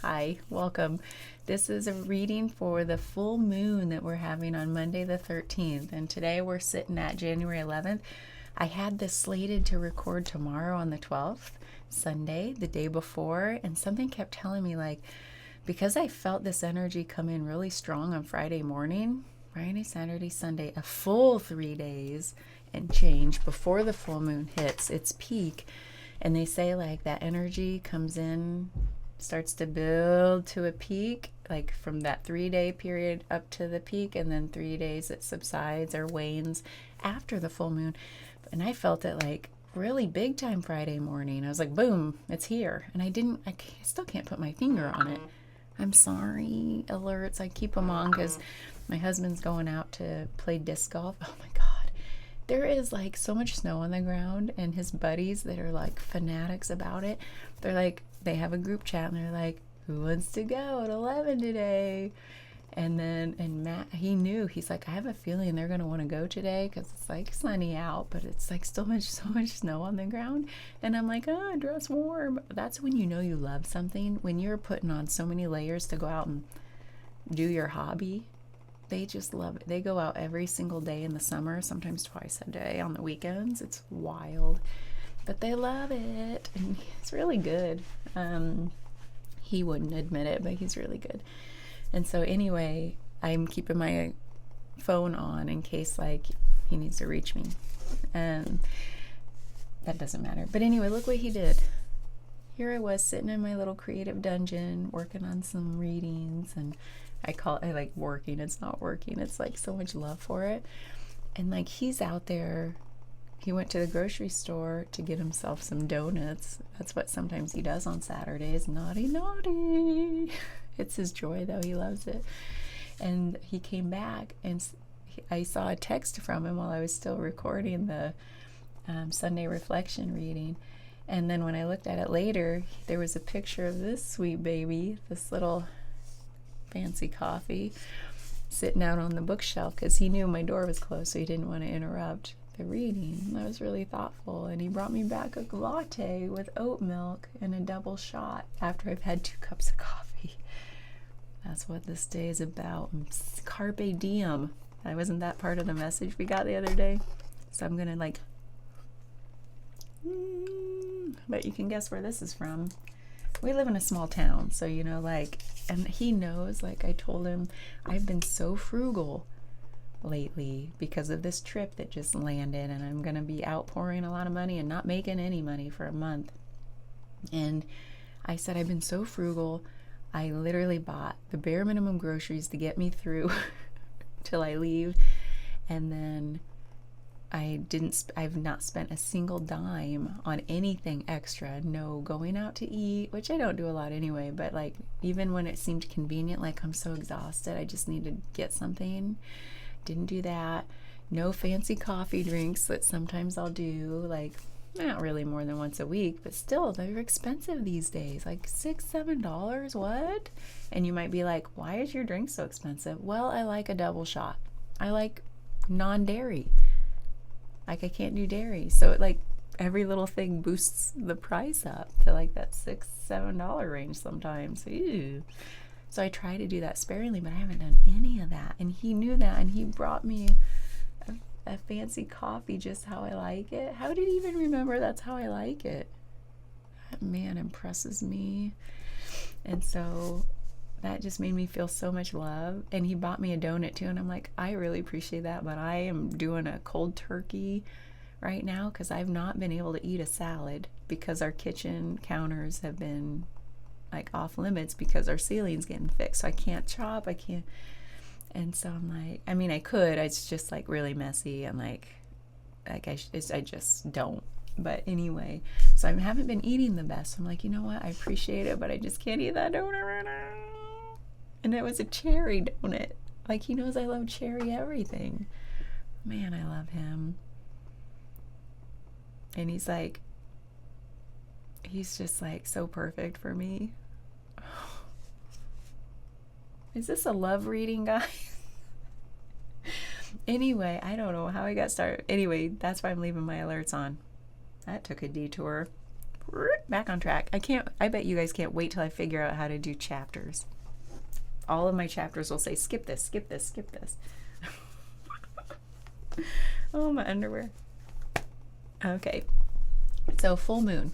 Hi, welcome. This is a reading for the full moon that we're having on Monday the 13th, and today we're sitting at January 11th. I had this slated to record tomorrow on the 12th, Sunday, the day before, and something kept telling me, like, because I felt this energy come in really strong on Friday morning, Friday, Saturday, Sunday, a full 3 days and change before the full moon hits its peak. And they say, like, that energy comes in, starts to build to a peak, like from that 3 day period up to the peak, and then 3 days it subsides or wanes after the full moon. And I felt it like really big time Friday morning. I was like, boom, it's here. And I still can't put my finger on it. I'm sorry, alerts. I keep them on because my husband's going out to play disc golf. Oh my God. There is like so much snow on the ground, and his buddies that are like fanatics about it, they're like, they have a group chat and they're like, who wants to go at 11 today? And Matt, he knew, he's like, I have a feeling they're going to want to go today because it's like sunny out, but it's like so much snow on the ground. And I'm like, oh, dress warm. That's when you know you love something, when you're putting on so many layers to go out and do your hobby. They just love it. They go out every single day in the summer, sometimes twice a day on the weekends. It's wild, but they love it, and it's really good. He wouldn't admit it, but he's really good. And so anyway, I'm keeping my phone on in case like he needs to reach me. That doesn't matter. But anyway, look what he did. Here I was sitting in my little creative dungeon working on some readings, and I like working. It's not working. It's like so much love for it. And like he's out there. He went to the grocery store to get himself some donuts. That's what sometimes he does on Saturdays. Naughty, naughty. It's his joy, though. He loves it. And he came back, and I saw a text from him while I was still recording the Sunday reflection reading. And then when I looked at it later, there was a picture of this sweet baby, this little fancy coffee, sitting out on the bookshelf because he knew my door was closed, so he didn't want to interrupt the reading. That was really thoughtful. And he brought me back a latte with oat milk and a double shot after I've had 2 cups of coffee. That's what this day is about. Carpe diem. Wasn't that part of the message we got the other day? So I'm gonna like, but you can guess where this is from. We live in a small town, so you know, like, and he knows, like, I told him I've been so frugal lately because of this trip that just landed, and I'm gonna be outpouring a lot of money and not making any money for a month. And I said, I've been so frugal, I literally bought the bare minimum groceries to get me through till I leave, and then I've not spent a single dime on anything extra. No going out to eat, which I don't do a lot anyway, but like even when it seemed convenient, like I'm so exhausted, I just need to get something. Didn't do that. No fancy coffee drinks that sometimes I'll do, like not really more than once a week, but still they're expensive these days, like $6-7. What? And you might be like, why is your drink so expensive? Well, I like a double shot. I like non-dairy. Like I can't do dairy, so it like every little thing boosts the price up to like that $6-7 range sometimes. Ew. So I try to do that sparingly, but I haven't done any of that. And he knew that, and he brought me a fancy coffee just how I like it. How did he even remember that's how I like it? That man impresses me. And so that just made me feel so much love. And he bought me a donut too, and I'm like, I really appreciate that, but I am doing a cold turkey right now because I've not been able to eat a salad because our kitchen counters have been like off limits because our ceiling's getting fixed. So I can't chop, I can't. And so I'm like, I mean, I could, it's just like really messy, and like I just don't. But anyway, so I haven't been eating the best. I'm like, you know what, I appreciate it, but I just can't eat that donut right now. And it was a cherry donut. Like, he knows I love cherry everything. Man, I love him. And he's just like so perfect for me. Is this a love reading, guys? Anyway, I don't know how I got started. Anyway, that's why I'm leaving my alerts on. That took a detour. back on track. I bet you guys can't wait till I figure out how to do chapters. All of my chapters will say, skip this, skip this, skip this. Oh, my underwear. Okay. So full moon.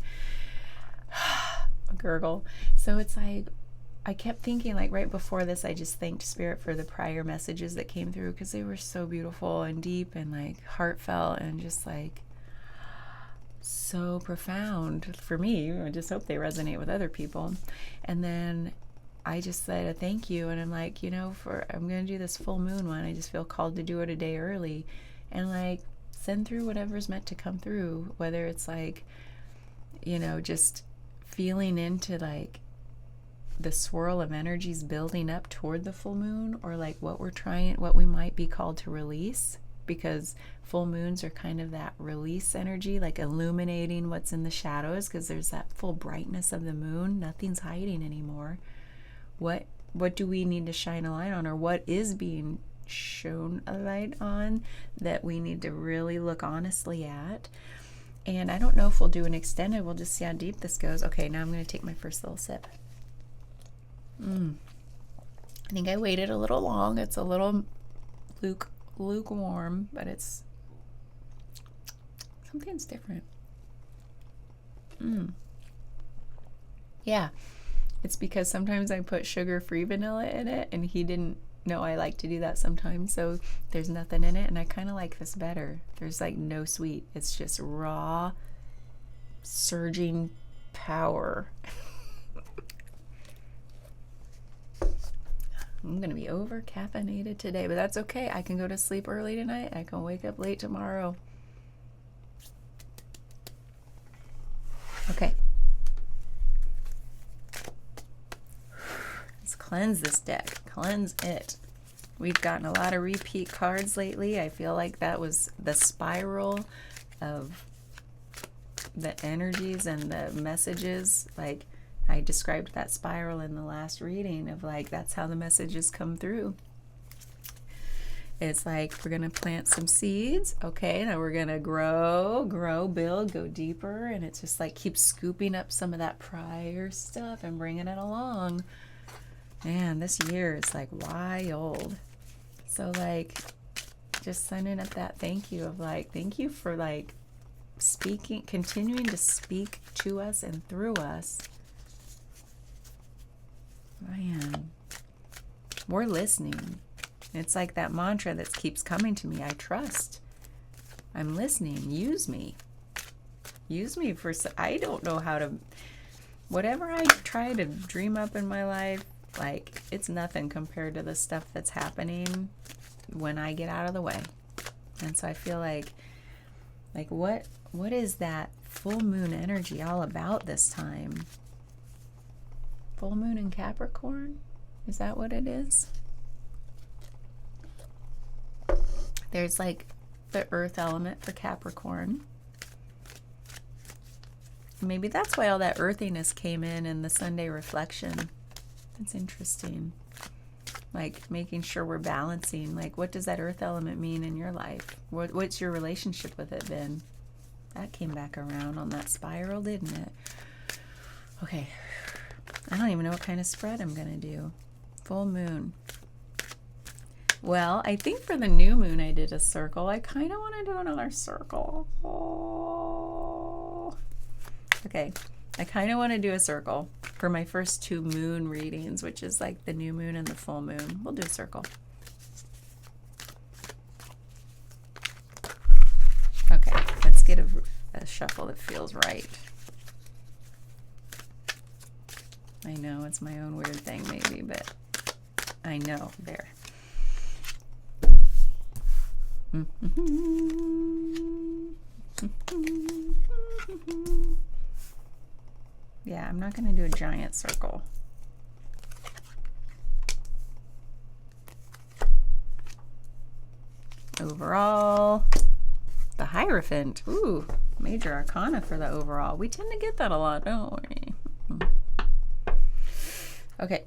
Gurgle. So it's like, I kept thinking, like, right before this, I just thanked Spirit for the prior messages that came through, because they were so beautiful and deep and like heartfelt and just like so profound for me. I just hope they resonate with other people. And then I just said a thank you, and I'm like, I'm going to do this full moon one. I just feel called to do it a day early and like send through whatever's meant to come through, whether it's like, just feeling into like the swirl of energies building up toward the full moon, or like what we might be called to release, because full moons are kind of that release energy, like illuminating what's in the shadows, because there's that full brightness of the moon. Nothing's hiding anymore. What do we need to shine a light on, or what is being shown a light on that we need to really look honestly at? And I don't know if we'll do an extended. We'll just see how deep this goes. Okay, now I'm going to take my first little sip. I think I waited a little long. It's a little lukewarm, but it's something's different. Yeah, it's because sometimes I put sugar-free vanilla in it, and he didn't know I like to do that sometimes, so there's nothing in it, and I kind of like this better. There's like no sweet. It's just raw, surging power. I'm going to be over caffeinated today, but that's okay. I can go to sleep early tonight. I can wake up late tomorrow. Okay. Let's cleanse this deck. Cleanse it. We've gotten a lot of repeat cards lately. I feel like that was the spiral of the energies and the messages. Like, I described that spiral in the last reading of like, that's how the messages come through. It's like, we're going to plant some seeds. Okay, now we're going to grow, build, go deeper. And it's just like, keep scooping up some of that prior stuff and bringing it along. Man, this year is like wild. So like, just sending up that thank you of like, thank you for like speaking, continuing to speak to us and through us. Man, we're listening. It's like that mantra that keeps coming to me. I trust. I'm listening. Use me. Use me for, I don't know how to, whatever I try to dream up in my life, like, it's nothing compared to the stuff that's happening when I get out of the way. And so I feel like what is that full moon energy all about this time? Full moon in Capricorn? Is that what it is? There's like the earth element for Capricorn. Maybe that's why all that earthiness came in the Sunday reflection. That's interesting. Like making sure we're balancing. Like, what does that earth element mean in your life? What's your relationship with it been? That came back around on that spiral, didn't it? Okay. I don't even know what kind of spread I'm going to do. Full moon. Well, I think for the new moon I did a circle. I kind of want to do another circle. Oh. Okay. I kind of want to do a circle for my first two moon readings, which is like the new moon and the full moon. We'll do a circle. Okay, let's get a shuffle that feels right. I know it's my own weird thing maybe, but I know. There. Yeah, I'm not going to do a giant circle. Overall, the Hierophant. Ooh, major arcana for the overall. We tend to get that a lot, don't we? Okay.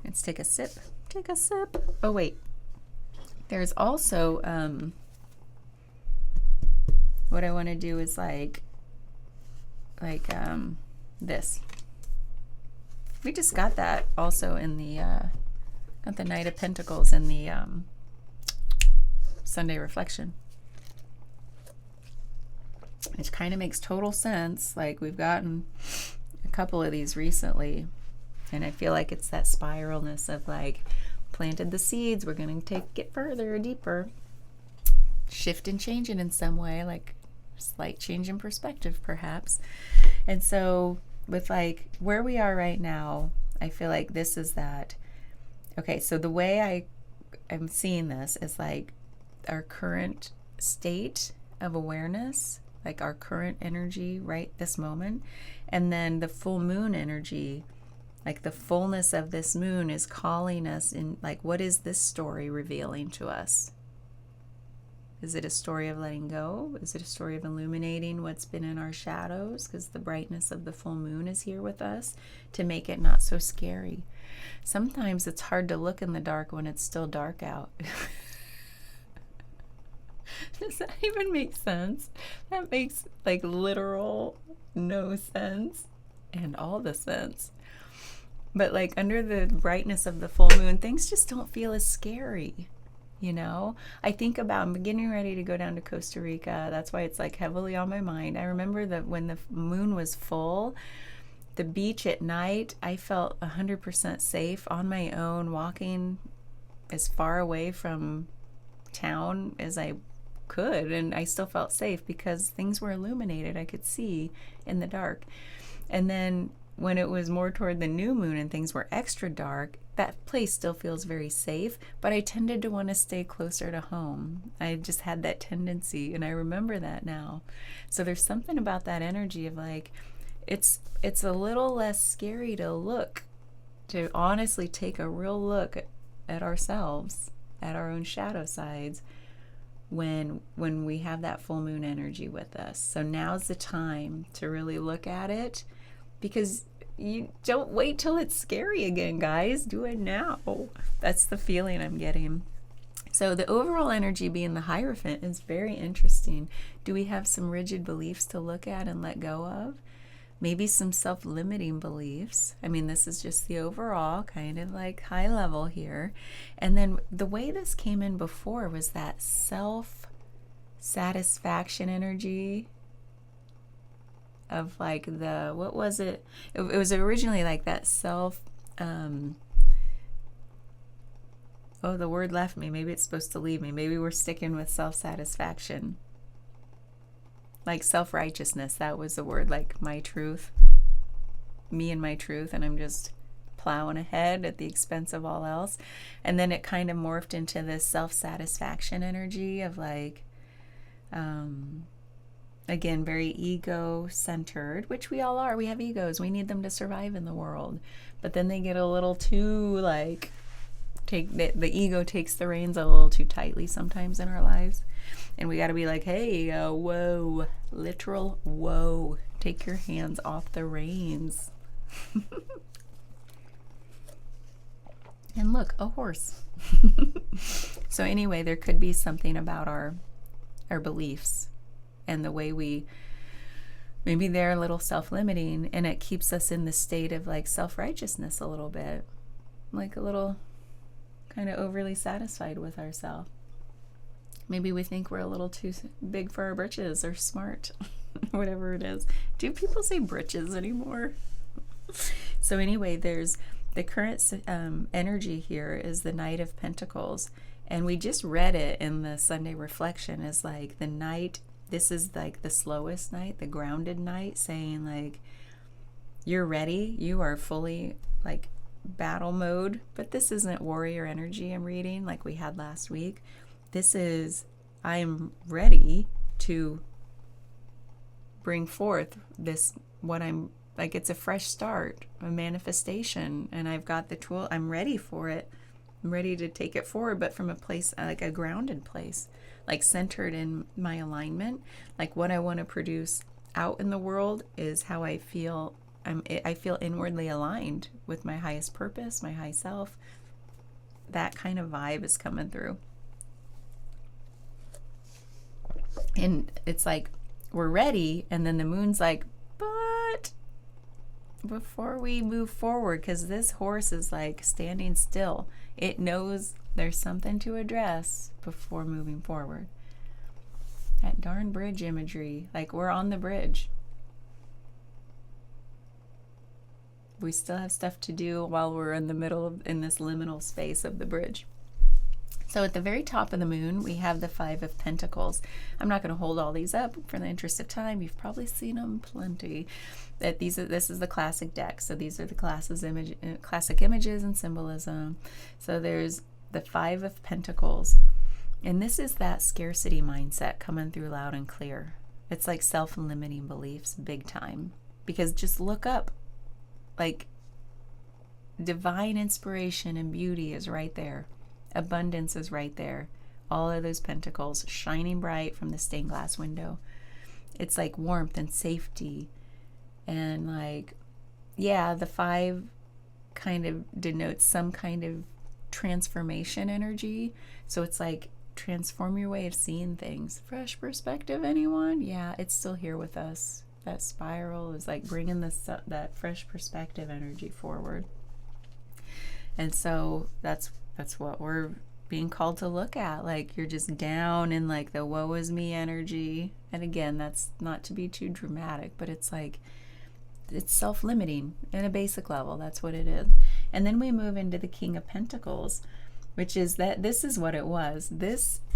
Let's take a sip. Take a sip. Oh, wait. There's also, what I want to do is like, like this. We just got that also in the got the Knight of Pentacles in the Sunday reflection, which kind of makes total sense. Like, we've gotten a couple of these recently, and I feel like it's that spiralness of like, planted the seeds, we're going to take it further, deeper, shift and change it in some way, like slight change in perspective perhaps. And so with like where we are right now, I feel like this is that. Okay, so the way I'm seeing this is like our current state of awareness, like our current energy right this moment, and then the full moon energy, like the fullness of this moon is calling us in, like, what is this story revealing to us? Is it a story of letting go? Is it a story of illuminating what's been in our shadows? Because the brightness of the full moon is here with us to make it not so scary. Sometimes it's hard to look in the dark when it's still dark out. Does that even make sense? That makes like literal no sense and all the sense. But like under the brightness of the full moon, things just don't feel as scary. You know, I think about, I'm getting ready to go down to Costa Rica. That's why it's like heavily on my mind. I remember that when the moon was full, the beach at night, I felt 100% safe on my own, walking as far away from town as I could. And I still felt safe because things were illuminated. I could see in the dark. And then when it was more toward the new moon and things were extra dark, that place still feels very safe, but I tended to want to stay closer to home. I just had that tendency, and I remember that now. So there's something about that energy of like, it's a little less scary to look, to honestly take a real look at ourselves, at our own shadow sides, when we have that full moon energy with us. So now's the time to really look at it, because you don't wait till it's scary again, guys. Do it now. That's the feeling I'm getting. So the overall energy being the Hierophant is very interesting. Do we have some rigid beliefs to look at and let go of? Maybe some self-limiting beliefs. I mean, this is just the overall kind of like high level here. And then the way this came in before was that self-satisfaction energy of like the, what was it? It was originally like that self, oh, the word left me. Maybe it's supposed to leave me. Maybe we're sticking with self-satisfaction. Like self-righteousness, that was the word, like my truth, me and my truth, and I'm just plowing ahead at the expense of all else. And then it kind of morphed into this self-satisfaction energy of like, again, very ego-centered, which we all are. We have egos. We need them to survive in the world. But then they get a little too, like, the ego takes the reins a little too tightly sometimes in our lives. And we got to be like, hey, whoa, literal whoa. Take your hands off the reins. And look, a horse. So anyway, there could be something about our beliefs and the way maybe they're a little self-limiting, and it keeps us in the state of like self-righteousness a little bit, like a little kind of overly satisfied with ourselves. Maybe we think we're a little too big for our britches or smart, whatever it is. Do people say britches anymore? So anyway, there's the current energy here is the Knight of Pentacles, and we just read it in the Sunday reflection as like the Knight. This is like the slowest night, the grounded night, saying like, you're ready, you are fully like battle mode, but this isn't warrior energy I'm reading like we had last week. This is, I am ready to bring forth this, what I'm, like it's a fresh start, a manifestation, and I've got the tool, I'm ready for it. I'm ready to take it forward, but from a place, like a grounded place, like centered in my alignment. Like what I want to produce out in the world is how I feel. I feel inwardly aligned with my highest purpose, my high self. That kind of vibe is coming through. And it's like, we're ready, and then the moon's like, but move forward, because this horse is like standing still. It knows there's something to address before moving forward. That darn bridge imagery, like we're on the bridge. We still have stuff to do while we're in the middle of, in this liminal space of the bridge. So at the very top of the moon, we have the Five of Pentacles. I'm not going to hold all these up for the interest of time. You've probably seen them plenty. This is the classic deck. So these are the classic images and symbolism. So there's the Five of Pentacles. And this is that scarcity mindset coming through loud and clear. It's like self-limiting beliefs big time. Because just look up. Like, divine inspiration and beauty is right there. Abundance is right there. All of those pentacles shining bright from the stained glass window. It's like warmth and safety. And like, yeah, the five kind of denotes some kind of transformation energy. So it's like, transform your way of seeing things. Fresh perspective, anyone? Yeah, it's still here with us. That spiral is like bringing that fresh perspective energy forward. And so that's what we're being called to look at. Like, you're just down in like the woe is me energy. And again, that's not to be too dramatic, but it's like, it's self-limiting at a basic level. That's what it is. And then we move into the King of Pentacles, which is that this is what it was.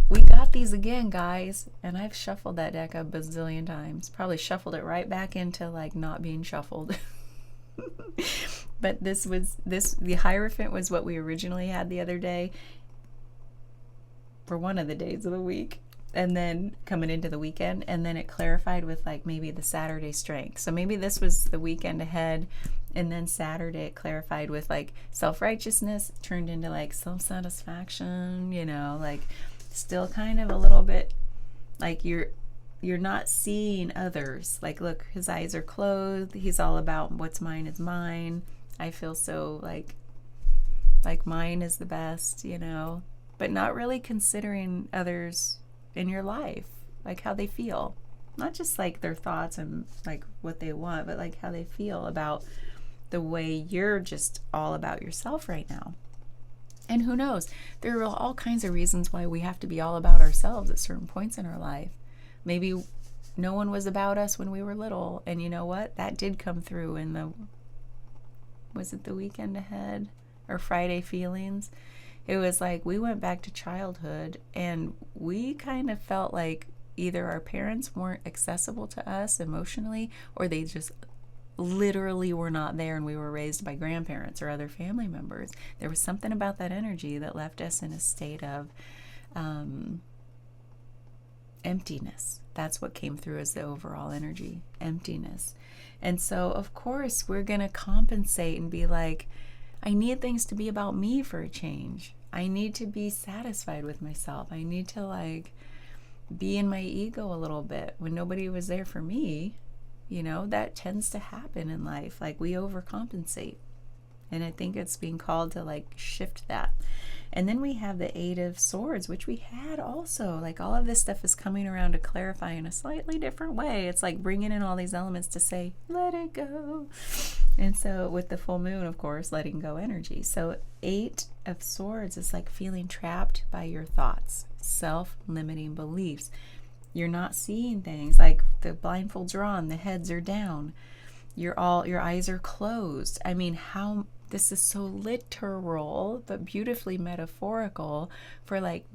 We got these again, guys, and I've shuffled that deck a bazillion times. Probably shuffled it right back into like not being shuffled. But the Hierophant was what we originally had the other day for one of the days of the week, and then coming into the weekend, and then it clarified with like maybe the Saturday Strength. So maybe this was the weekend ahead, and then Saturday it clarified with like self-righteousness turned into like self-satisfaction, like still kind of a little bit like you're not seeing others. Like, look, his eyes are closed. He's all about what's mine is mine. I feel so like mine is the best, but not really considering others in your life, like how they feel. Not just like their thoughts and like what they want, but like how they feel about the way you're just all about yourself right now. And who knows, there are all kinds of reasons why we have to be all about ourselves at certain points in our life. Maybe no one was about us when we were little, and you know what? That did come through in was it the weekend ahead or Friday feelings? It was like we went back to childhood, and we kind of felt like either our parents weren't accessible to us emotionally, or they just literally were not there, and we were raised by grandparents or other family members. There was something about that energy that left us in a state of emptiness. That's what came through as the overall energy, emptiness. And so, of course, we're going to compensate and be like, I need things to be about me for a change. I need to be satisfied with myself. I need to like be in my ego a little bit when nobody was there for me. That tends to happen in life. Like, we overcompensate. And I think it's being called to like shift that. And then we have the Eight of Swords, which we had also. Like, all of this stuff is coming around to clarify in a slightly different way. It's like bringing in all these elements to say, let it go. And so with the full moon, of course, letting go energy. So Eight of Swords is like feeling trapped by your thoughts, self-limiting beliefs. You're not seeing things. Like, the blindfolds are on, the heads are down. Your eyes are closed. I mean, this is so literal, but beautifully metaphorical for like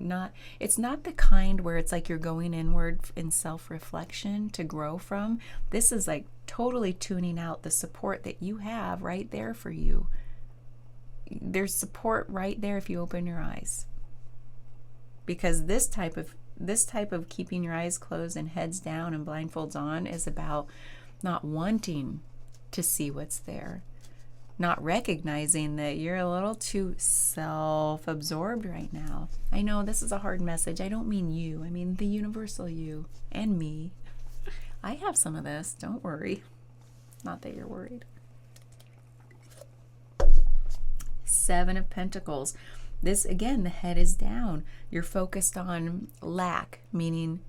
it's not the kind where it's like you're going inward in self-reflection to grow from. This is like totally tuning out the support that you have right there for you. There's support right there if you open your eyes. Because this type of keeping your eyes closed and heads down and blindfolds on is about not wanting to see what's there. Not recognizing that you're a little too self-absorbed right now. I know this is a hard message. I don't mean you. I mean the universal you and me. I have some of this. Don't worry. Not that you're worried. Seven of Pentacles. This, again, the head is down. You're focused on lack, meaning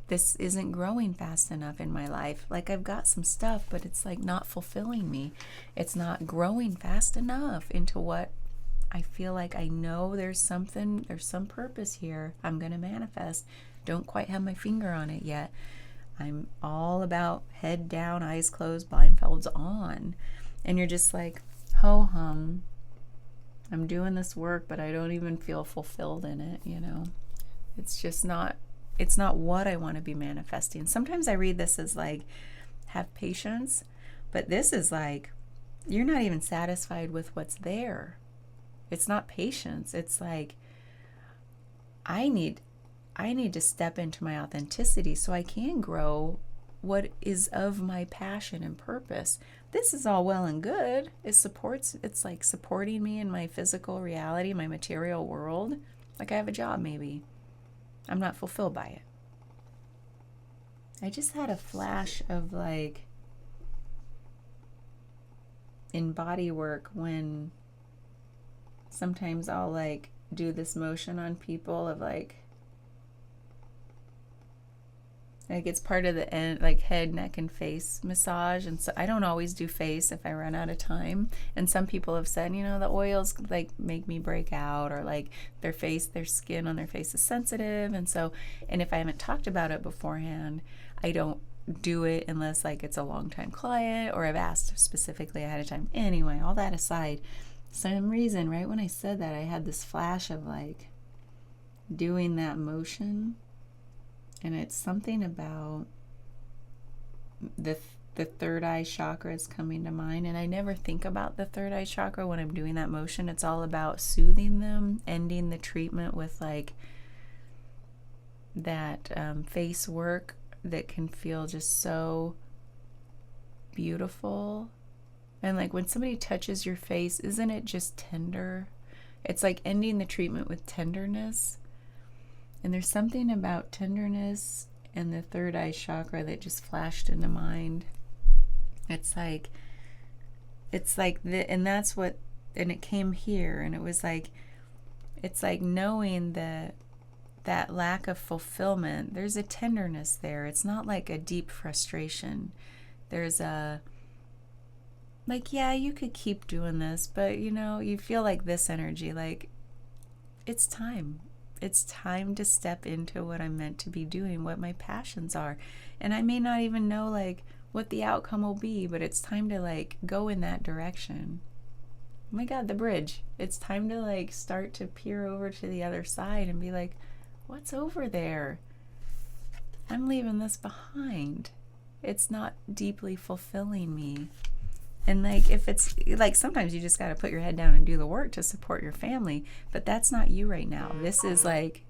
this isn't growing fast enough in my life. Like, I've got some stuff, but it's like not fulfilling me. It's not growing fast enough into what I feel like I know there's some purpose here. I'm going to manifest. Don't quite have my finger on it yet. I'm all about head down, eyes closed, blindfolds on. And you're just like, ho hum. I'm doing this work, but I don't even feel fulfilled in it, you know. It's just not, it's not what I want to be manifesting. Sometimes I read this as like, have patience, but this is like, you're not even satisfied with what's there. It's not patience. It's like, I need to step into my authenticity so I can grow what is of my passion and purpose. This is all well and good. It's like supporting me in my physical reality, my material world. Like, I have a job maybe. I'm not fulfilled by it. I just had a flash of like in body work when sometimes I'll like do this motion on people of like it's part of the end, like head, neck, and face massage. And so I don't always do face if I run out of time. And some people have said, you know, the oils like make me break out, or like their skin on their face is sensitive. And so, and if I haven't talked about it beforehand, I don't do it unless like it's a long time client or I've asked specifically ahead of time. Anyway, all that aside, some reason right when I said that, I had this flash of like doing that motion. And it's something about the third eye chakra is coming to mind. And I never think about the third eye chakra when I'm doing that motion. It's all about soothing them, ending the treatment with like that face work that can feel just so beautiful. And like when somebody touches your face, isn't it just tender? It's like ending the treatment with tenderness. And there's something about tenderness and the third eye chakra that just flashed into mind. It's like and that's what, and it came here, and it was like, it's like knowing that lack of fulfillment, there's a tenderness there. It's not like a deep frustration. There's a, like, yeah, you could keep doing this, but you know, you feel like this energy, like, it's time. It's time to step into what I'm meant to be doing, what my passions are. And I may not even know like what the outcome will be, but it's time to like go in that direction. Oh my God, the bridge. It's time to like start to peer over to the other side and be like, what's over there? I'm leaving this behind. It's not deeply fulfilling me. And like, if it's like, sometimes you just got to put your head down and do the work to support your family, but that's not you right now. This is like,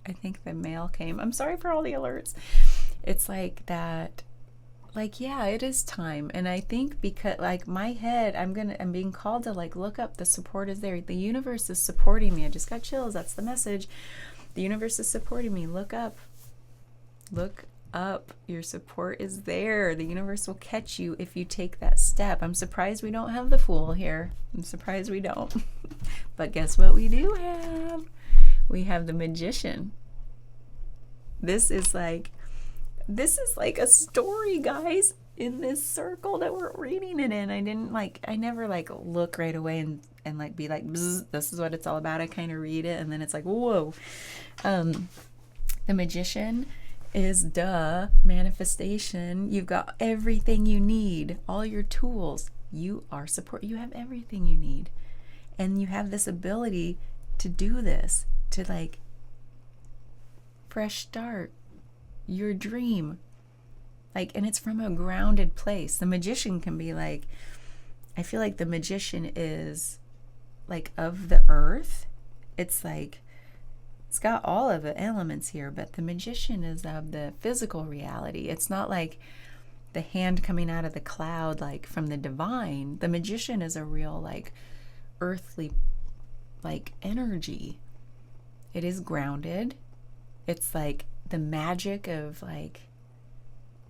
I think the mail came. I'm sorry for all the alerts. It's like that, like, yeah, it is time. And I think because like my head, I'm being called to like look up, the support is there. The universe is supporting me. I just got chills. That's the message. The universe is supporting me. Look up. Your support is there. The universe will catch you if you take that step. I'm surprised we don't have the Fool here. I'm surprised we don't. But guess what we do have? We have the Magician. This is like a story, guys, in this circle that we're reading it in. I never like look right away and like be like, this is what it's all about. I kind of read it and then it's like, whoa. The Magician is manifestation. You've got everything you need, all your tools. You are support. You have everything you need, and you have this ability to do this, to like fresh start your dream, like, and it's from a grounded place. The Magician can be like, I feel like the Magician is like of the earth. It's like, it's got all of the elements here, but the Magician is of the physical reality. It's not like the hand coming out of the cloud, like from the divine. The Magician is a real, like, earthly, like, energy. It is grounded. It's like the magic of, like,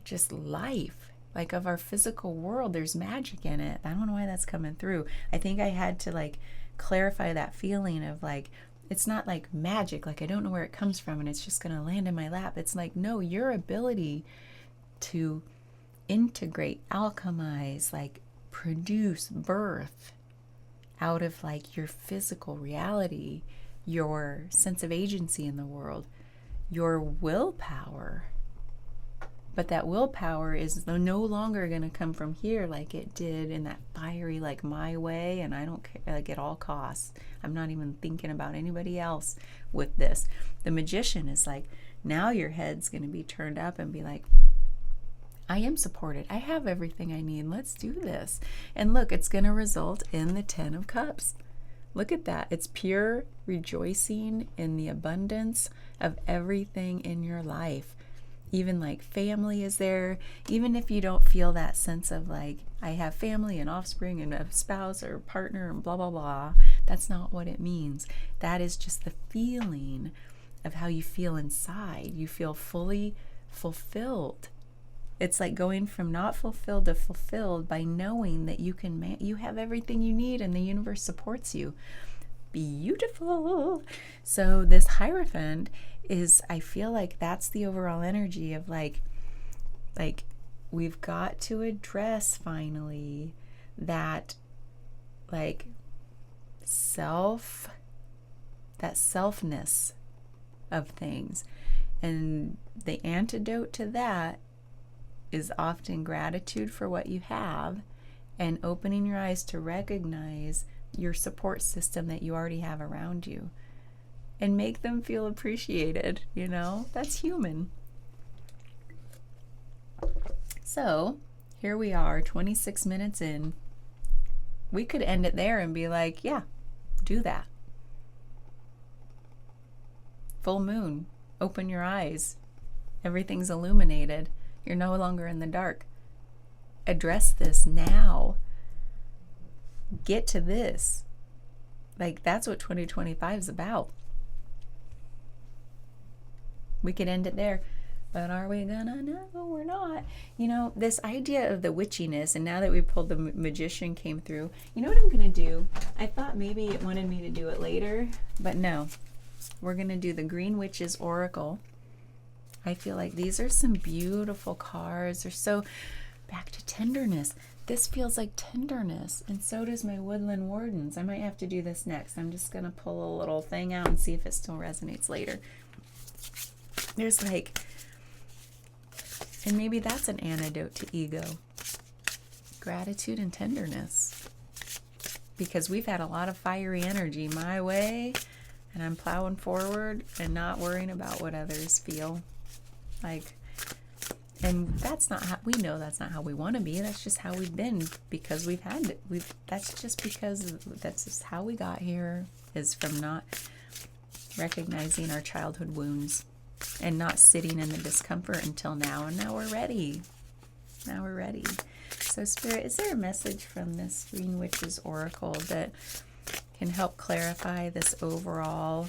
just life, like of our physical world. There's magic in it. I don't know why that's coming through. I think I had to, like, clarify that feeling of, like, It's not like magic, like I don't know where it comes from and it's just going to land in my lap. It's like, no, your ability to integrate, alchemize, like produce, birth out of like your physical reality, your sense of agency in the world, your willpower. But that willpower is no longer going to come from here like it did in that fiery, like my way, and I don't care, like at all costs. I'm not even thinking about anybody else with this. The magician is like, now your head's going to be turned up and be like, I am supported. I have everything I need. Let's do this. And look, it's going to result in the 10 of Cups. Look at that. It's pure rejoicing in the abundance of everything in your life. Even like family is there. Even if you don't feel that sense of like, I have family and offspring and a spouse or partner and blah, blah, blah. That's not what it means. That is just the feeling of how you feel inside. You feel fully fulfilled. It's like going from not fulfilled to fulfilled by knowing that you have everything you need and the universe supports you. Beautiful. So this Hierophant is, I feel like that's the overall energy of like we've got to address finally that like that selfness of things. And the antidote to that is often gratitude for what you have and opening your eyes to recognize your support system that you already have around you and make them feel appreciated. That's human. So here we are, 26 minutes in. We could end it there and be like, yeah, do that. Full moon, open your eyes. Everything's illuminated. You're no longer in the dark. Address this now. Get to this. Like, that's what 2025 is about. We could end it there. But are we gonna? No, we're not. This idea of the witchiness, and now that we pulled the magician came through, you know what I'm gonna do? I thought maybe it wanted me to do it later, but no. We're gonna do the Green Witch's Oracle. I feel like these are some beautiful cards. They're so back to tenderness. This feels like tenderness, and so does my Woodland Wardens. I might have to do this next. I'm just going to pull a little thing out and see if it still resonates later. There's like, and maybe that's an antidote to ego. Gratitude and tenderness. Because we've had a lot of fiery energy my way, and I'm plowing forward and not worrying about what others feel. And that's not how we know. That's not how we want to be. That's just how we've been because we've had it. That's just because that's just how we got here, is from not recognizing our childhood wounds and not sitting in the discomfort until now. And now we're ready. Now we're ready. So Spirit, is there a message from this Green Witch's Oracle that can help clarify this overall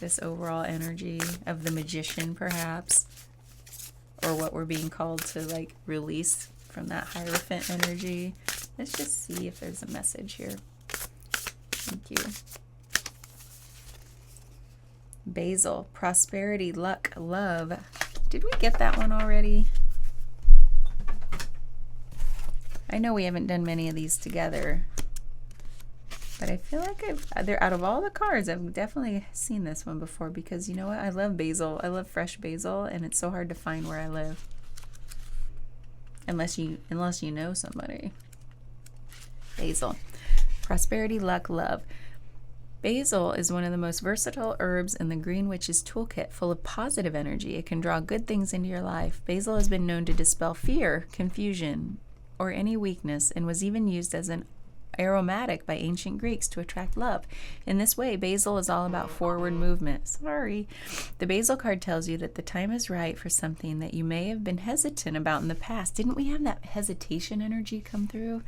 energy of the magician, perhaps? Or what we're being called to like release from that Hierophant energy. Let's just see if there's a message here. Thank you. Basil, prosperity, luck, love. Did we get that one already? I know we haven't done many of these together, but I feel like they're out of all the cards, I've definitely seen this one before because you know what? I love basil. I love fresh basil, and it's so hard to find where I live. Unless you know somebody. Basil. Prosperity, luck, love. Basil is one of the most versatile herbs in the Green Witch's toolkit, full of positive energy. It can draw good things into your life. Basil has been known to dispel fear, confusion, or any weakness, and was even used as an aromatic by ancient Greeks to attract love. In this way, basil is all about forward movement. Sorry. The basil card tells you that the time is right for something that you may have been hesitant about in the past. Didn't we have that hesitation energy come through?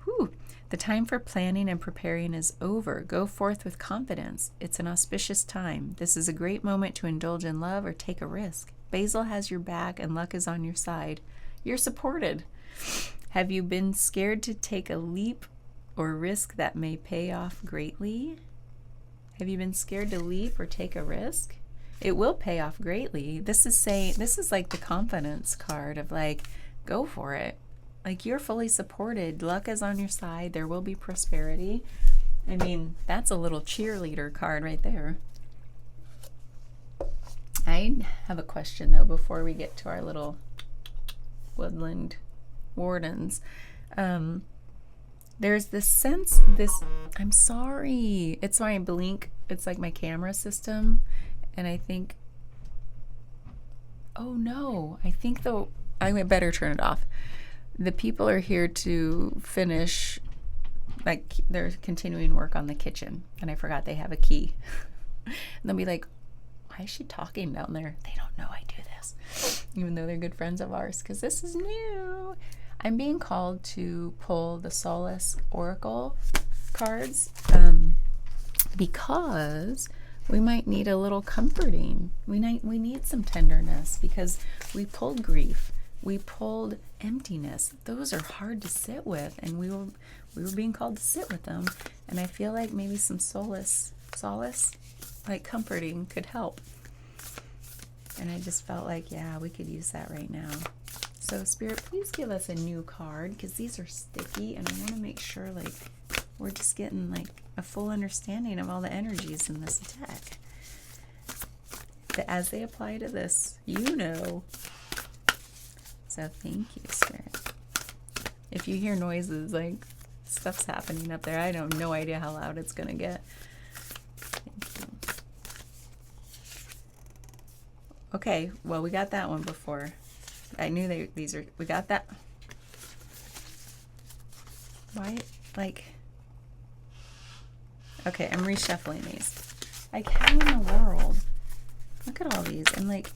Whew. The time for planning and preparing is over. Go forth with confidence. It's an auspicious time. This is a great moment to indulge in love or take a risk. Basil has your back and luck is on your side. You're supported. Have you been scared to take a leap or risk that may pay off greatly? Have you been scared to leap or take a risk? It will pay off greatly. This is like the confidence card of like, go for it. Like, you're fully supported. Luck is on your side. There will be prosperity. I mean, that's a little cheerleader card right there. I have a question though before we get to our little woodland wardens. There's this sense, I'm sorry. It's why I blink. It's like my camera system. And I think, oh no, I think though, I better turn it off. The people are here to finish, like they're continuing work on the kitchen. And I forgot they have a key. And they'll be like, why is she talking down there? They don't know I do this. Even though they're good friends of ours, because this is new. I'm being called to pull the Solace Oracle cards because we might need a little comforting. We need some tenderness because we pulled grief. We pulled emptiness. Those are hard to sit with, and we were being called to sit with them. And I feel like maybe some solace, like comforting, could help. And I just felt like, yeah, we could use that right now. So Spirit, please give us a new card because these are sticky, and I want to make sure like we're just getting like a full understanding of all the energies in this deck. But as they apply to this, you know. So thank you, Spirit. If you hear noises, like stuff's happening up there, I have no idea how loud it's going to get. Thank you. Okay, well, we got that one before. I knew we got that. Why, like, okay, I'm reshuffling these. Like, how in the world? Look at all these. I'm like,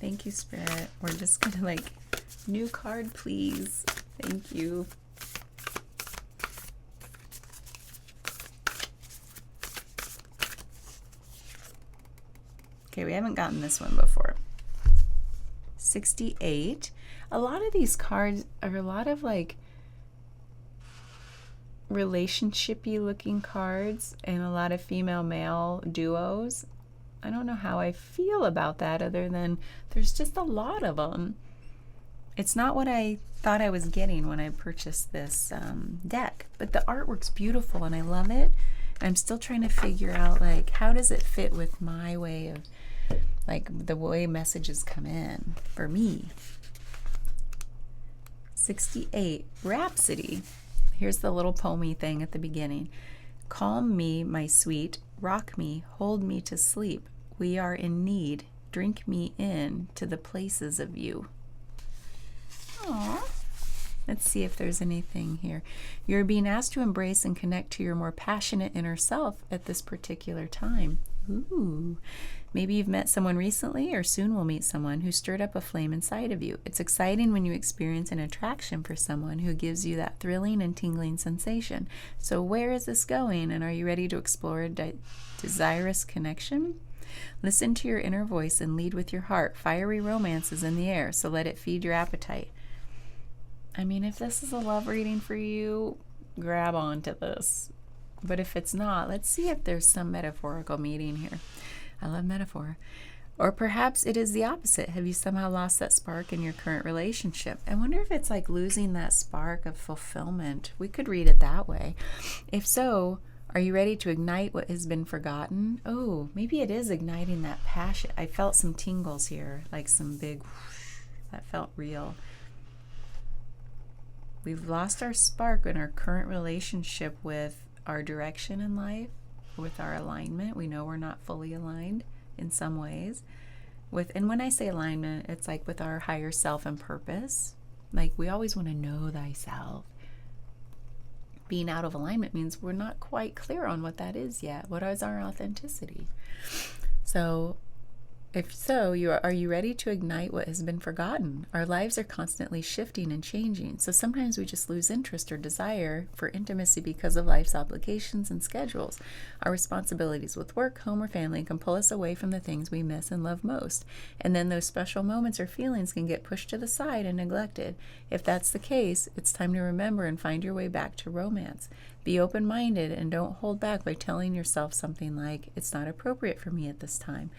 thank you, Spirit. We're just gonna, like, new card, please. Thank you. Okay, we haven't gotten this one before. 68. A lot of these cards are a lot of like relationshipy looking cards and a lot of female male duos. I don't know how I feel about that other than there's just a lot of them. It's not what I thought I was getting when I purchased this deck, but the artwork's beautiful and I love it. I'm still trying to figure out like how does it fit with my way of like the way messages come in for me. 68, Rhapsody. Here's the little poemy thing at the beginning. Calm me, my sweet, rock me, hold me to sleep. We are in need. Drink me in to the places of you. Aww. Let's see if there's anything here. You're being asked to embrace and connect to your more passionate inner self at this particular time. Ooh. Maybe you've met someone recently or soon will meet someone who stirred up a flame inside of you. It's exciting when you experience an attraction for someone who gives you that thrilling and tingling sensation. So where is this going, and are you ready to explore a desirous connection? Listen to your inner voice and lead with your heart. Fiery romance is in the air, so let it feed your appetite. I mean, if this is a love reading for you, grab onto this. But if it's not, let's see if there's some metaphorical meaning here. I love metaphor. Or perhaps it is the opposite. Have you somehow lost that spark in your current relationship? I wonder if it's like losing that spark of fulfillment. We could read it that way. If so, are you ready to ignite what has been forgotten? Oh, maybe it is igniting that passion. I felt some tingles here, like some big whoosh, that felt real. We've lost our spark in our current relationship with our direction in life, with our alignment. We know we're not fully aligned in some ways. And when I say alignment, it's like with our higher self and purpose. Like we always want to know thyself. Being out of alignment means we're not quite clear on what that is yet. What is our authenticity? So If so, are you ready to ignite what has been forgotten? Our lives are constantly shifting and changing, so sometimes we just lose interest or desire for intimacy because of life's obligations and schedules. Our responsibilities with work, home, or family can pull us away from the things we miss and love most, and then those special moments or feelings can get pushed to the side and neglected. If that's the case, it's time to remember and find your way back to romance. Be open-minded and don't hold back by telling yourself something like, "It's not appropriate for me at this time."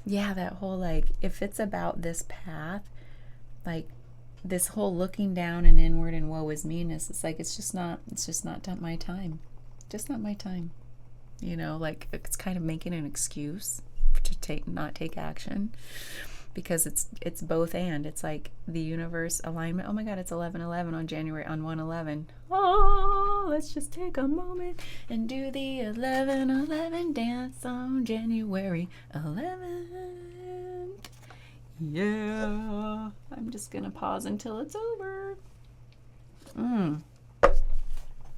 Yeah, that whole, like, if it's about this path, like this whole looking down and inward and woe is meanness, it's like, it's just not my time. Just not my time. You know, like, it's kind of making an excuse to not take action, because it's both and. It's like the universe alignment. Oh my God, it's 11/11 on 1/11. Oh, let's just take a moment and do the 11/11 dance on January 11th. Yeah. I'm just gonna pause until it's over.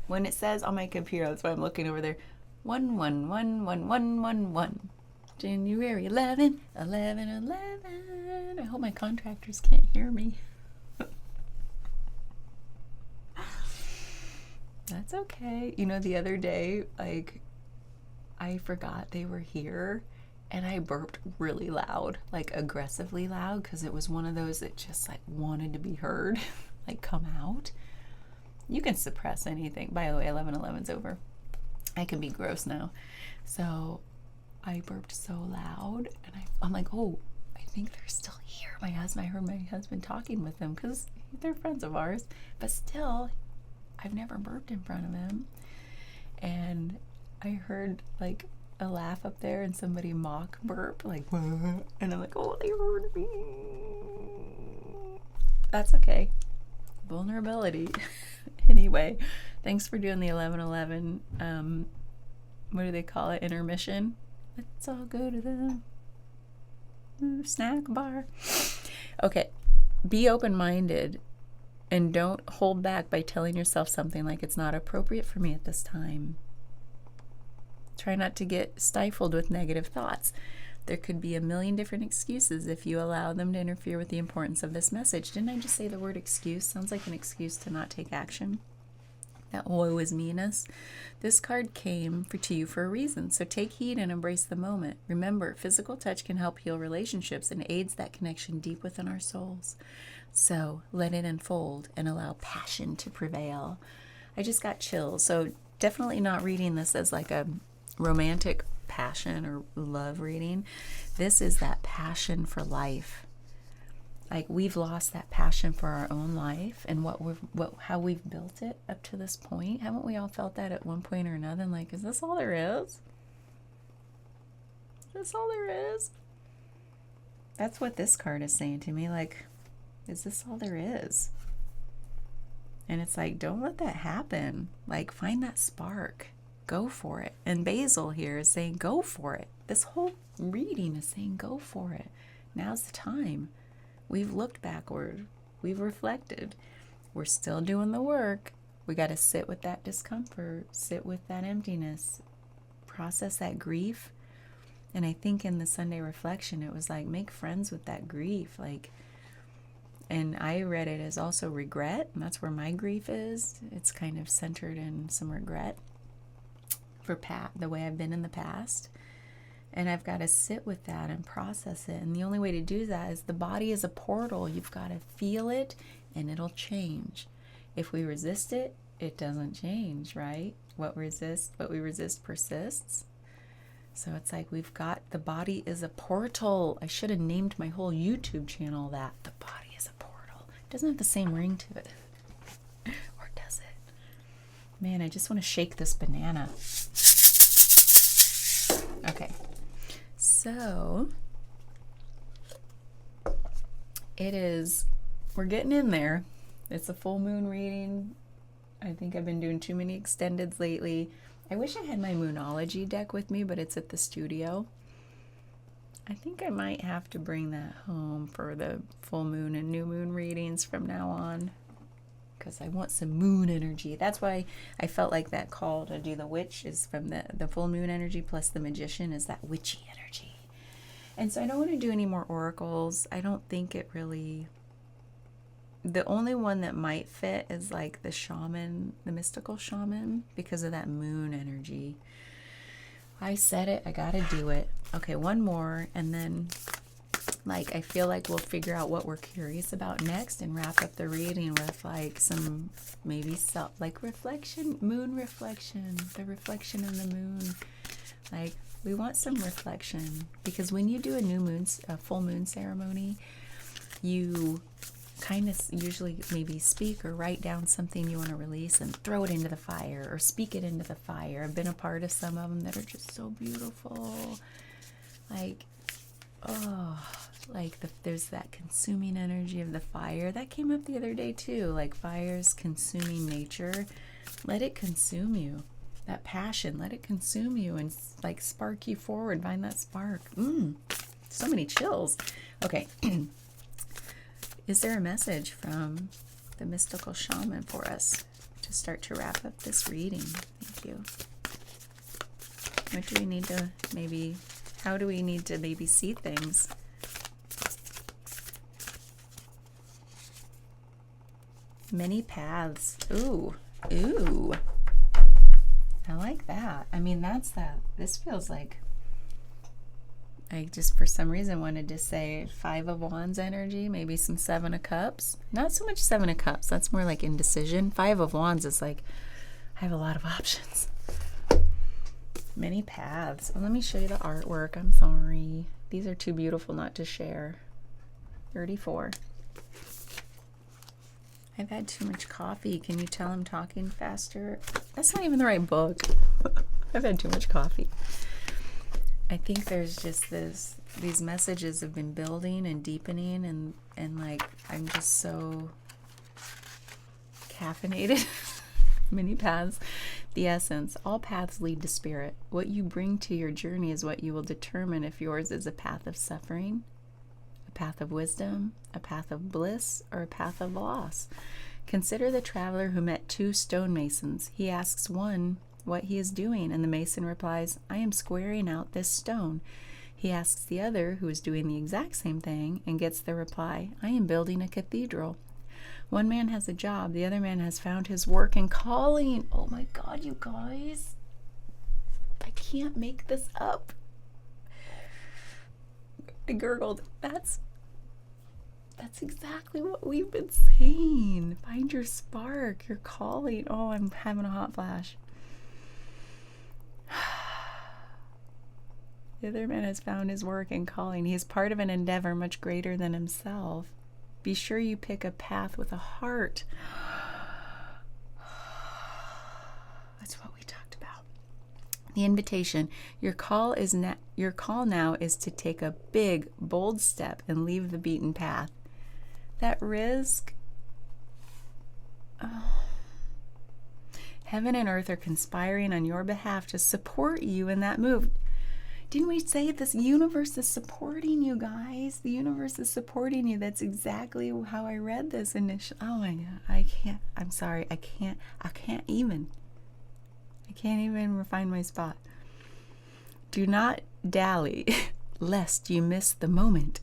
When it says on my computer, that's why I'm looking over there. 1/1/1/1/1/1. January 11, 11/11. I hope my contractors can't hear me. That's okay. You know, the other day, like, I forgot they were here, and I burped really loud, like aggressively loud, because it was one of those that just, like, wanted to be heard, like, come out. You can suppress anything. By the way, 11/11's over. I can be gross now. So I burped so loud, and I'm like, oh, I think they're still here. I heard my husband talking with them, because they're friends of ours, but still, I've never burped in front of him. And I heard, like, a laugh up there and somebody mock burp, like, and I'm like, oh, they heard me. That's okay. Vulnerability. Anyway, thanks for doing the 11/11. What do they call it? Intermission. Let's all go to the snack bar. Okay, be open-minded and don't hold back by telling yourself something like, "It's not appropriate for me at this time." Try not to get stifled with negative thoughts. There could be a million different excuses if you allow them to interfere with the importance of this message. Didn't I just say the word excuse? Sounds like an excuse to not take action. That woe is meanness. This card came to you for a reason, so take heed and embrace the moment. Remember, physical touch can help heal relationships and aids that connection deep within our souls. So let it unfold and allow passion to prevail. I just got chills, so definitely not reading this as like a romantic passion or love reading. This is that passion for life. Like, we've lost that passion for our own life and how we've built it up to this point. Haven't we all felt that at one point or another? Like, is this all there is? Is this all there is? That's what this card is saying to me. Like, is this all there is? And it's like, don't let that happen. Like, find that spark. Go for it. And Basil here is saying, go for it. This whole reading is saying, go for it. Now's the time. We've looked backward. We've reflected. We're still doing the work. We got to sit with that discomfort, sit with that emptiness, process that grief. And I think in the Sunday reflection, it was like, make friends with that grief. Like, and I read it as also regret, and that's where my grief is. It's kind of centered in some regret for the way I've been in the past. And I've got to sit with that and process it. And the only way to do that is the body is a portal. You've got to feel it and it'll change. If we resist it, it doesn't change, right? What we resist persists. So it's like the body is a portal. I should have named my whole YouTube channel that. The body is a portal. It doesn't have the same ring to it. Or does it? Man, I just want to shake this banana. Okay. So, we're getting in there. It's a full moon reading. I think I've been doing too many extendeds lately. I wish I had my Moonology deck with me, but it's at the studio. I think I might have to bring that home for the full moon and new moon readings from now on, because I want some moon energy. That's why I felt like that call to do the witch is from the full moon energy, plus the magician is that witchy energy. And so I don't want to do any more oracles. I don't think it really... The only one that might fit is like the shaman, the mystical shaman, because of that moon energy. I said it, I gotta do it. Okay, one more, and then like I feel like we'll figure out what we're curious about next and wrap up the reading with like some maybe like reflection, moon reflection, the reflection in the moon. Like we want some reflection, because when you do a full moon ceremony, you kind of usually maybe speak or write down something you want to release and throw it into the fire or speak it into the fire. I've been a part of some of them that are just so beautiful. Like, oh, like there's that consuming energy of the fire. That came up the other day too. Like fire's consuming nature. Let it consume you. That passion, let it consume you and like spark you forward. Find that spark. So many chills. Okay. Is there a message from the mystical shaman for us to start to wrap up this reading? Thank you. What do we need to maybe, how do we need to maybe see things? Many paths. Ooh. I like that. I mean, that's that. This feels like, I just for some reason wanted to say 5 of Wands energy, maybe some 7 of Cups. Not so much 7 of Cups. That's more like indecision. 5 of Wands is like, I have a lot of options. Many paths. Well, let me show you the artwork. I'm sorry. These are too beautiful not to share. 34. I've had too much coffee. Can you tell I'm talking faster? That's not even the right book. I've had too much coffee. I think there's just these messages have been building and deepening, and like I'm just so caffeinated. Many paths. The essence. All paths lead to spirit. What you bring to your journey is what you will determine if yours is a path of suffering, a path of wisdom, a path of bliss, or a path of loss. Consider the traveler who met 2 stonemasons. He asks one what he is doing, and the mason replies, I am squaring out this stone. He asks the other, who is doing the exact same thing, and gets the reply, I am building a cathedral. One man has a job, the other man has found his work and calling. Oh my God, you guys. I can't make this up. I gurgled. That's exactly what we've been saying. Find your spark, your calling. Oh, I'm having a hot flash. The other man has found his work and calling. He is part of an endeavor much greater than himself. Be sure you pick a path with a heart. That's what we talked about. The invitation. Your call now is to take a big, bold step and leave the beaten path. That risk. Oh. Heaven and earth are conspiring on your behalf to support you in that move. Didn't we say this universe is supporting you, guys? The universe is supporting you. That's exactly how I read this initially. Oh my God. I can't. I'm sorry. I can't even refine my spot. Do not dally, lest you miss the moment.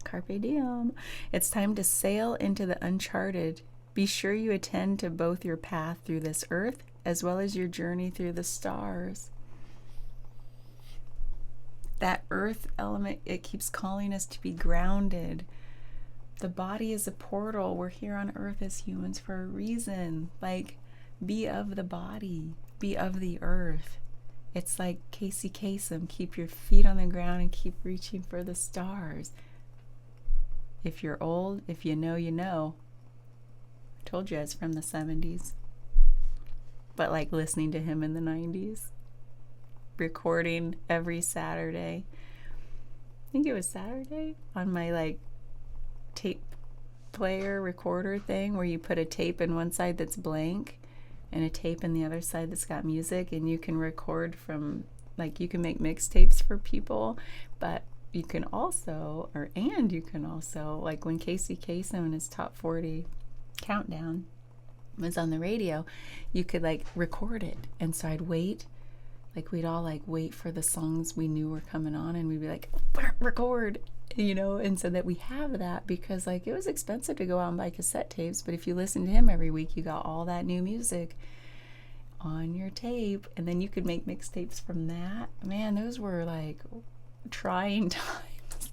Carpe diem. It's time to sail into the uncharted. Be sure you attend to both your path through this earth as well as your journey through the stars. That earth element, it keeps calling us to be grounded. The body is a portal. We're here on earth as humans for a reason. Like, be of the body, be of the earth. It's like Casey Kasem, keep your feet on the ground and keep reaching for the stars. If you're old, if you know, you know. I told you I was from the 70s. But like listening to him in the 90s. Recording every Saturday. I think it was Saturday on my like tape player recorder thing where you put a tape in one side that's blank and a tape in the other side that's got music, and you can record from, like, you can make mixtapes for people, but you can also, like when Casey Kasem and his top 40 countdown was on the radio, you could like record it. And so I'd wait Like we'd all like wait for the songs we knew were coming on, and we'd be like, record, you know. And so that we have that, because like it was expensive to go out and buy cassette tapes, but if you listen to him every week, you got all that new music on your tape, and then you could make mixtapes from that. Man, those were like trying times.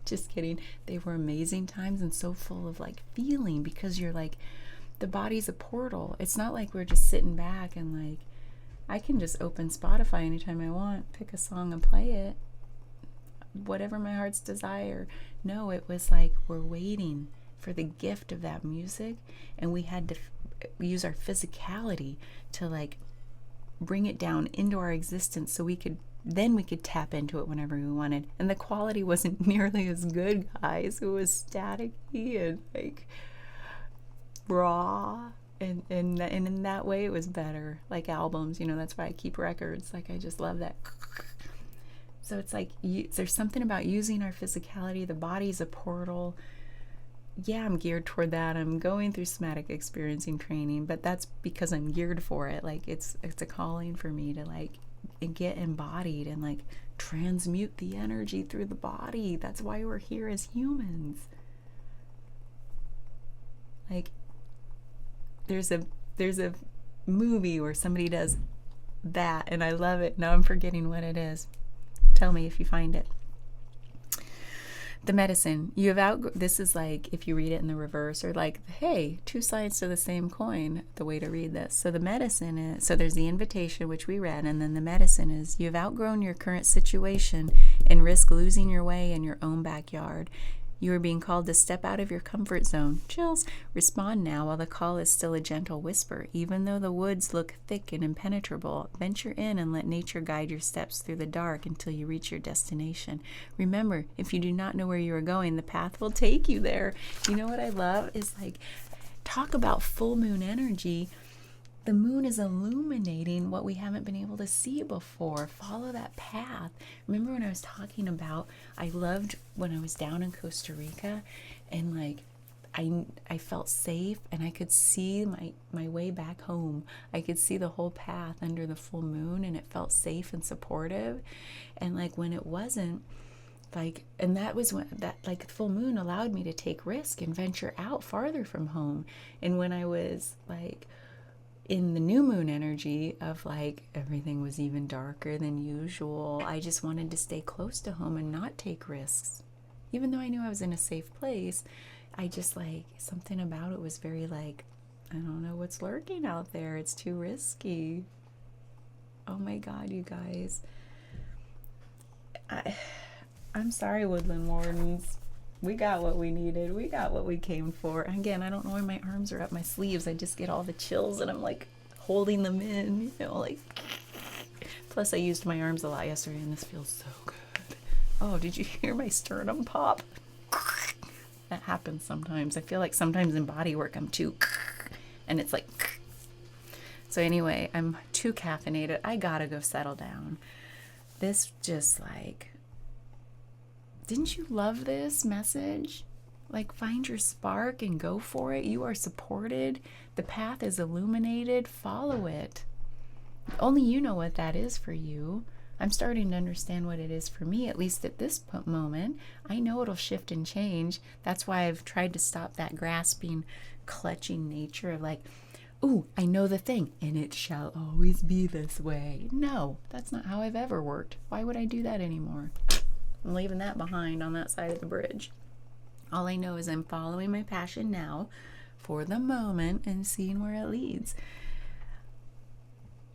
Just kidding. They were amazing times, and so full of like feeling, because you're like, the body's a portal. It's not like we're just sitting back and like, I can just open Spotify anytime I want, pick a song and play it, whatever my heart's desire. No, it was like we're waiting for the gift of that music, and we had to use our physicality to like bring it down into our existence, so we could tap into it whenever we wanted. And the quality wasn't nearly as good, guys. It was staticky and like raw, and in that way it was better. Like albums, you know, that's why I keep records. Like I just love that. So it's like there's something about using our physicality. The body's a portal. Yeah, I'm geared toward that. I'm going through somatic experiencing training, but that's because I'm geared for it. Like it's a calling for me to like get embodied and like transmute the energy through the body. That's why we're here as humans. Like there's a movie where somebody does that, and I love it. Now I'm forgetting what it is. Tell me if you find it. The medicine. This is like if you read it in the reverse, or like, hey, two sides to the same coin, the way to read this. So the medicine is, so there's the invitation, which we read, and then the medicine is, you've outgrown your current situation and risk losing your way in your own backyard. You are being called to step out of your comfort zone. Chills. Respond now while the call is still a gentle whisper. Even though the woods look thick and impenetrable, venture in and let nature guide your steps through the dark until you reach your destination. Remember, if you do not know where you are going, the path will take you there. You know what I love is like, talk about full moon energy. The moon is illuminating what we haven't been able to see before. Follow that path. Remember when I was talking about, I loved when I was down in Costa Rica, and like I felt safe, and I could see my way back home. I could see the whole path under the full moon, and it felt safe and supportive. And like when it wasn't, like, and that was when that like full moon allowed me to take risk and venture out farther from home. And when I was like in the new moon energy of like everything was even darker than usual, I just wanted to stay close to home and not take risks. Even though I knew I was in a safe place, I just like, something about it was very like, I don't know what's lurking out there. It's too risky. Oh my God, you guys. I'm sorry, Woodland Wardens. We got what we needed. We got what we came for. Again, I don't know why my arms are up my sleeves. I just get all the chills, and I'm like holding them in, you know, like. Plus, I used my arms a lot yesterday, and this feels so good. Oh, did you hear my sternum pop? That happens sometimes. I feel like sometimes in body work, I'm too, and it's like. So anyway, I'm too caffeinated. I gotta go settle down. This just like. Didn't you love this message? Like, find your spark and go for it. You are supported. The path is illuminated. Follow it. Only you know what that is for you. I'm starting to understand what it is for me, at least at this moment. I know it'll shift and change. That's why I've tried to stop that grasping, clutching nature of like, ooh, I know the thing, and it shall always be this way. No, that's not how I've ever worked. Why would I do that anymore? I'm leaving that behind on that side of the bridge. All I know is I'm following my passion now for the moment and seeing where it leads.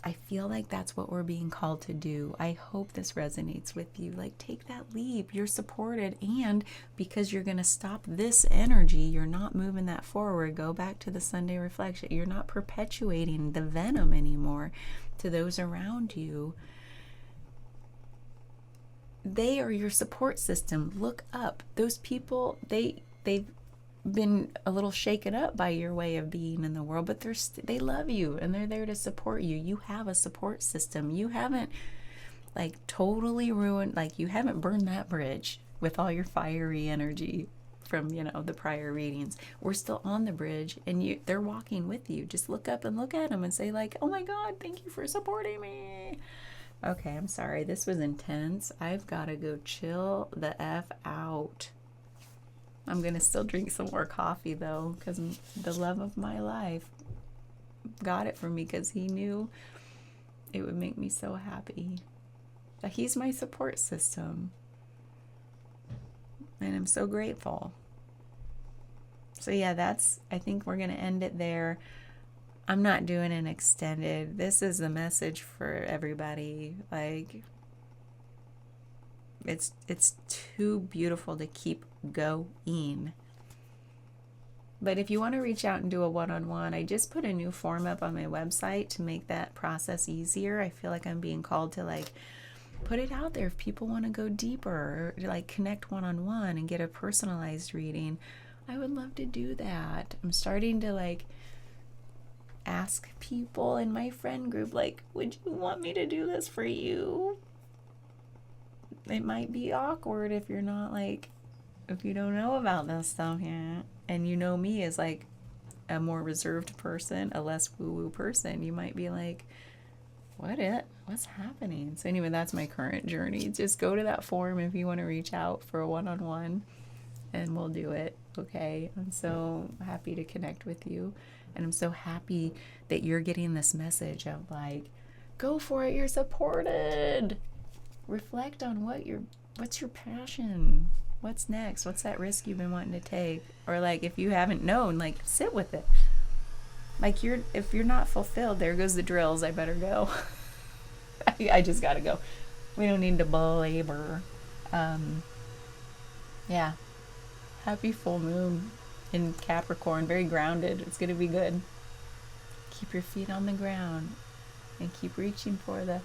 I feel like that's what we're being called to do. I hope this resonates with you. Like, take that leap. You're supported, and because you're going to stop this energy, you're not moving that forward. Go back to the Sunday reflection. You're not perpetuating the venom anymore to those around you. They are your support system. Look up. Those people, they've been a little shaken up by your way of being in the world, but they love you, and they're there to support you. You have a support system. You haven't like totally ruined, like you haven't burned that bridge with all your fiery energy. from, you know, the prior readings. We're still on the bridge, and they're walking with you. Just look up and look at them and say like, oh my God, thank you for supporting me. Okay, I'm sorry. This was intense. I've got to go chill the F out. I'm going to still drink some more coffee though, because the love of my life got it for me because he knew it would make me so happy. He's my support system. And I'm so grateful. So yeah, I think we're going to end it there. I'm not doing an extended. This is the message for everybody. Like, it's too beautiful to keep going. But if you want to reach out and do a one-on-one, I just put a new form up on my website to make that process easier. I feel like I'm being called to like put it out there if people want to go deeper, or like connect one-on-one and get a personalized reading. I would love to do that. I'm starting to like ask people in my friend group, like, would you want me to do this for you? It might be awkward if you're not like, if you don't know about this stuff yet, and you know me as like a more reserved person, a less woo-woo person, you might be like, what's happening? So anyway, that's my current journey. Just go to that form if you want to reach out for a one-on-one, and we'll do it. Okay, I'm so happy to connect with you, and I'm so happy that you're getting this message of like, go for it, you're supported. Reflect on what's your passion, what's next, what's that risk you've been wanting to take, or like if you haven't known, like sit with it. Like if you're not fulfilled, there goes the drills, I better go. I just gotta go. We don't need to belabor. Yeah. Happy full moon in Capricorn, very grounded. It's going to be good. Keep your feet on the ground and keep reaching for the